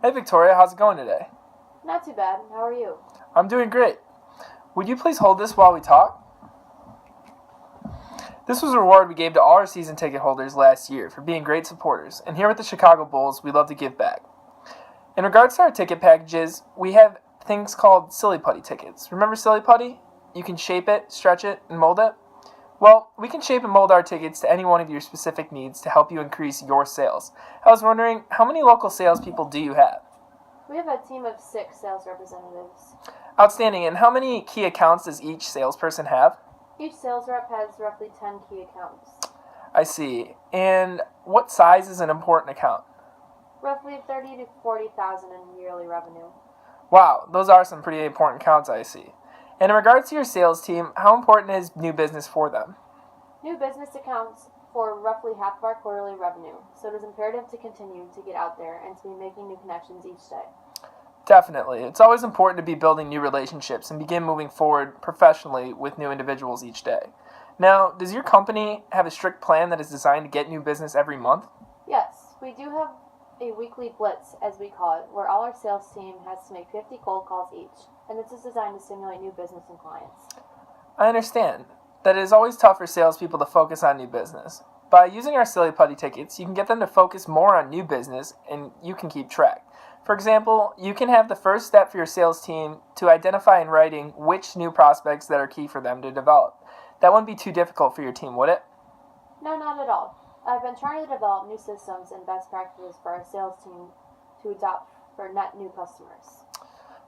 Hey Victoria, how's it going today? Not too bad. How are you? I'm doing great. Would you please hold this while we talk? This was a reward we gave to all our season ticket holders last year for being great supporters, and here at the Chicago Bulls, we love to give back. In regards to our ticket packages, we have things called Silly Putty tickets. Remember Silly Putty? You can shape it, stretch it, and mold it. Well, we can shape and mold our tickets to any one of your specific needs to help you increase your sales. I was wondering, how many local salespeople do you have? We have a team of 6 sales representatives. Outstanding. And how many key accounts does each salesperson have? Each sales rep has roughly 10 key accounts. I see. And what size is an important account? Roughly 30 to 40,000 in yearly revenue. Wow, those are some pretty important accounts, I see. And in regards to your sales team, how important is new business for them? New business accounts for roughly half of our quarterly revenue, so it is imperative to continue to get out there and to be making new connections each day. Definitely. It's always important to be building new relationships and begin moving forward professionally with new individuals each day. Now, does your company have a strict plan that is designed to get new business every month? Yes, we do have a weekly blitz, as we call it, where all our sales team has to make 50 cold calls each, and this is designed to stimulate new business and clients. I understand that it is always tough for salespeople to focus on new business. By using our Silly Putty tickets, you can get them to focus more on new business and you can keep track. For example, you can have the first step for your sales team to identify in writing which new prospects that are key for them to develop. That wouldn't be too difficult for your team, would it? No, not at all. I've been trying to develop new systems and best practices for our sales team to adopt for net new customers.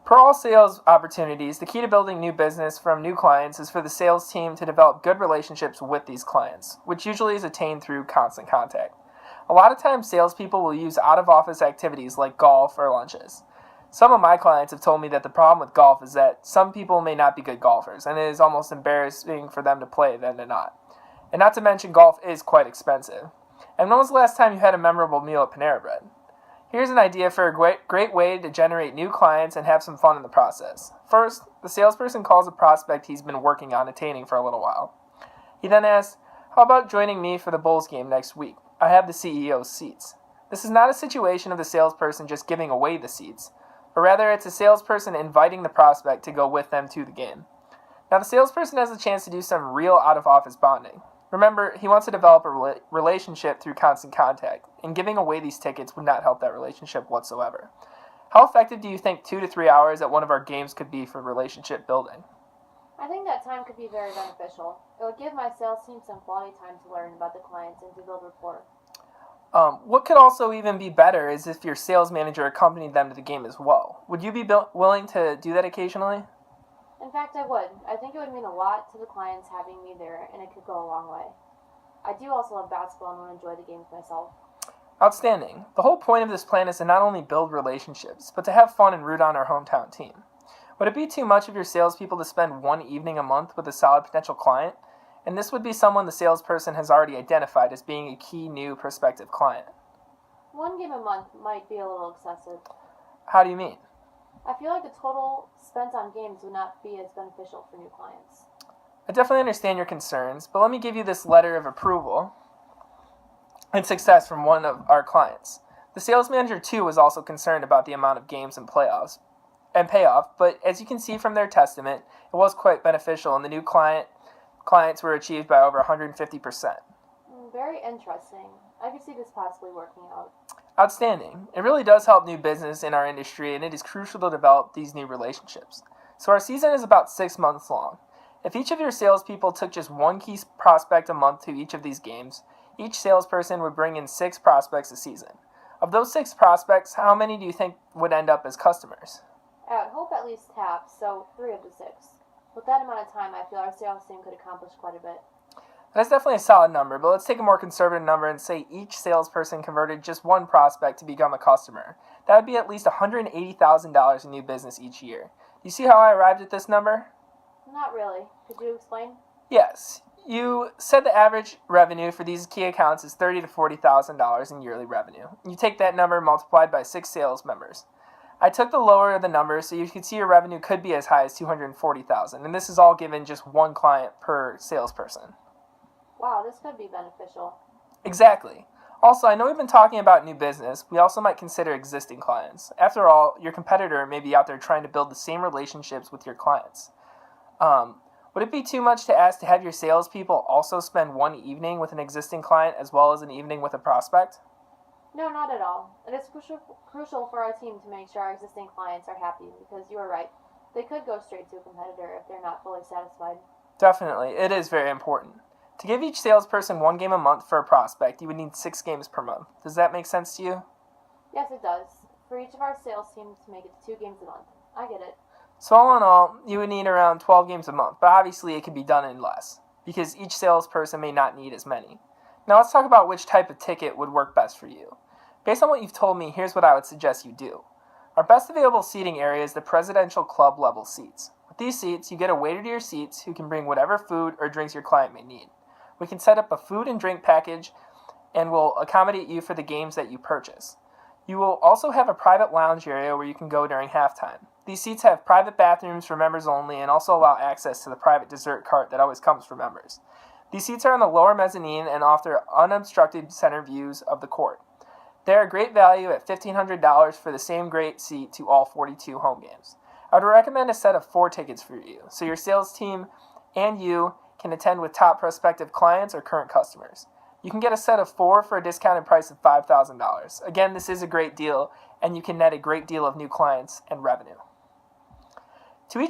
Per all sales opportunities, the key to building new business from new clients is for the sales team to develop good relationships with these clients, which usually is attained through constant contact. A lot of times, salespeople will use out-of-office activities like golf or lunches. Some of my clients have told me that the problem with golf is that some people may not be good golfers, and it is almost embarrassing for them to play than to not. And not to mention, golf is quite expensive. And when was the last time you had a memorable meal at Panera Bread? Here's an idea for a great way to generate new clients and have some fun in the process. First, the salesperson calls a prospect he's been working on attaining for a little while. He then asks, "How about joining me for the Bulls game next week? I have the CEO's seats." This is not a situation of the salesperson just giving away the seats, but rather it's a salesperson inviting the prospect to go with them to the game. Now the salesperson has a chance to do some real out-of-office bonding. Remember, he wants to develop a relationship through constant contact, and giving away these tickets would not help that relationship whatsoever. How effective do you think 2 to 3 hours at one of our games could be for relationship building? I think that time could be very beneficial. It would give my sales team some quality time to learn about the clients and to build rapport. What could also even be better is if your sales manager accompanied them to the game as well. Would you be willing to do that occasionally? In fact, I would. I think it would mean a lot to the clients having me there, and it could go a long way. I do also love basketball and want to enjoy the games myself. Outstanding. The whole point of this plan is to not only build relationships, but to have fun and root on our hometown team. Would it be too much of your salespeople to spend one evening a month with a solid potential client? And this would be someone the salesperson has already identified as being a key new prospective client. One game a month might be a little excessive. How do you mean? I feel like the total spent on games would not be as beneficial for new clients. I definitely understand your concerns, but let me give you this letter of approval and success from one of our clients. The sales manager too was also concerned about the amount of games and payoff, but as you can see from their testament, it was quite beneficial and the new clients were achieved by over 150%. Very interesting. I could see this possibly working out. Outstanding. It really does help new business in our industry, and it is crucial to develop these new relationships. So our season is about 6 months long. If each of your salespeople took just one key prospect a month to each of these games, each salesperson would bring in 6 prospects a season. Of those 6 prospects, how many do you think would end up as customers? I would hope at least half, so 3 of the 6. With that amount of time, I feel our sales team could accomplish quite a bit. That's definitely a solid number, but let's take a more conservative number and say each salesperson converted just one prospect to become a customer. That would be at least $180,000 in new business each year. Do you see how I arrived at this number? Not really. Could you explain? Yes. You said the average revenue for these key accounts is $30,000 to $40,000 in yearly revenue. You take that number multiplied by 6 sales members. I took the lower of the number so you can see your revenue could be as high as $240,000, and this is all given just one client per salesperson. Wow, this could be beneficial. Exactly. Also, I know we've been talking about new business. We also might consider existing clients. After all, your competitor may be out there trying to build the same relationships with your clients. Would it be too much to ask to have your salespeople also spend one evening with an existing client as well as an evening with a prospect? No, not at all. It is crucial for our team to make sure our existing clients are happy because you are right. They could go straight to a competitor if they're not fully satisfied. Definitely, it is very important. To give each salesperson one game a month for a prospect, you would need 6 games per month. Does that make sense to you? Yes, it does. For each of our sales teams to make it to 2 games a month. I get it. So all in all, you would need around 12 games a month, but obviously it can be done in less, because each salesperson may not need as many. Now let's talk about which type of ticket would work best for you. Based on what you've told me, here's what I would suggest you do. Our best available seating area is the presidential club level seats. With these seats, you get a waiter to your seats who can bring whatever food or drinks your client may need. We can set up a food and drink package and will accommodate you for the games that you purchase. You will also have a private lounge area where you can go during halftime. These seats have private bathrooms for members only and also allow access to the private dessert cart that always comes for members. These seats are on the lower mezzanine and offer unobstructed center views of the court. They are a great value at $1,500 for the same great seat to all 42 home games. I would recommend a set of 4 tickets for you, so your sales team and you can attend with top prospective clients or current customers. You can get a set of 4 for a discounted price of $5,000. Again, this is a great deal, and you can net a great deal of new clients and revenue. To have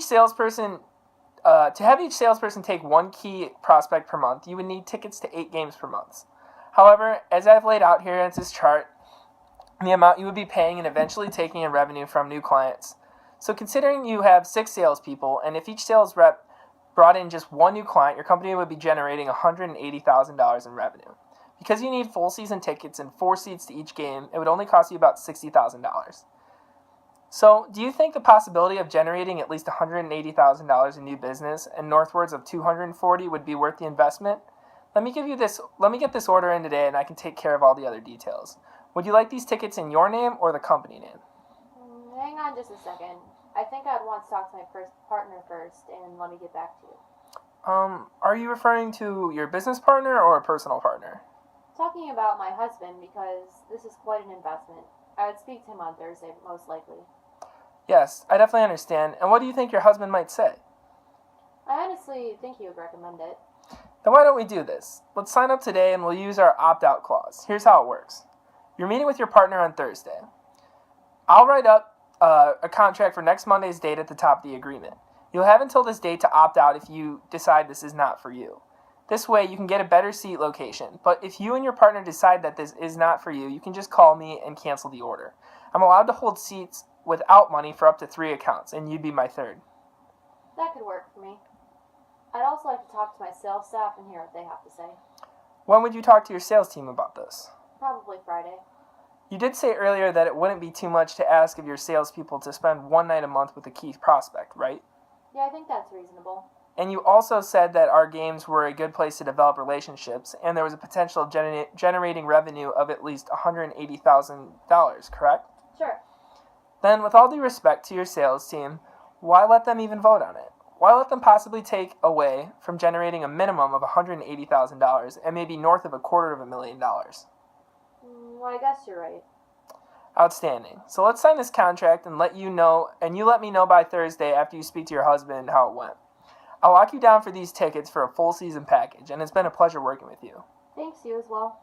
each salesperson take 1 key prospect per month, you would need tickets to 8 games per month. However, as I've laid out here in this chart, the amount you would be paying and eventually taking in revenue from new clients. So considering you have 6 salespeople, and if each sales rep brought in just 1 new client, your company would be generating $180,000 in revenue. Because you need full season tickets and 4 seats to each game, it would only cost you about $60,000. So, do you think the possibility of generating at least $180,000 in new business and northwards of $240,000 would be worth the investment? Let me get this order in today and I can take care of all the other details. Would you like these tickets in your name or the company name? Hang on just a second. I think I'd want to talk to my partner first and let me get back to you. Are you referring to your business partner or a personal partner? Talking about my husband because this is quite an investment. I would speak to him on Thursday, most likely. Yes, I definitely understand. And what do you think your husband might say? I honestly think he would recommend it. Then why don't we do this? Let's sign up today and we'll use our opt-out clause. Here's how it works. You're meeting with your partner on Thursday. I'll write up a contract for next Monday's date at the top of the agreement. You'll have until this date to opt out if you decide this is not for you. This way you can get a better seat location, but if you and your partner decide that this is not for you, you can just call me and cancel the order. I'm allowed to hold seats without money for up to 3 accounts, and you'd be my 3rd. That could work for me. I'd also like to talk to my sales staff and hear what they have to say. When would you talk to your sales team about this? Probably Friday. You did say earlier that it wouldn't be too much to ask of your salespeople to spend 1 night a month with a key prospect, right? Yeah, I think that's reasonable. And you also said that our games were a good place to develop relationships, and there was a potential of generating revenue of at least $180,000, correct? Sure. Then, with all due respect to your sales team, why let them even vote on it? Why let them possibly take away from generating a minimum of $180,000 and maybe north of $250,000? Well, I guess you're right. Outstanding. So let's sign this contract and you let me know by Thursday after you speak to your husband how it went. I'll lock you down for these tickets for a full season package, and it's been a pleasure working with you. Thanks, you as well.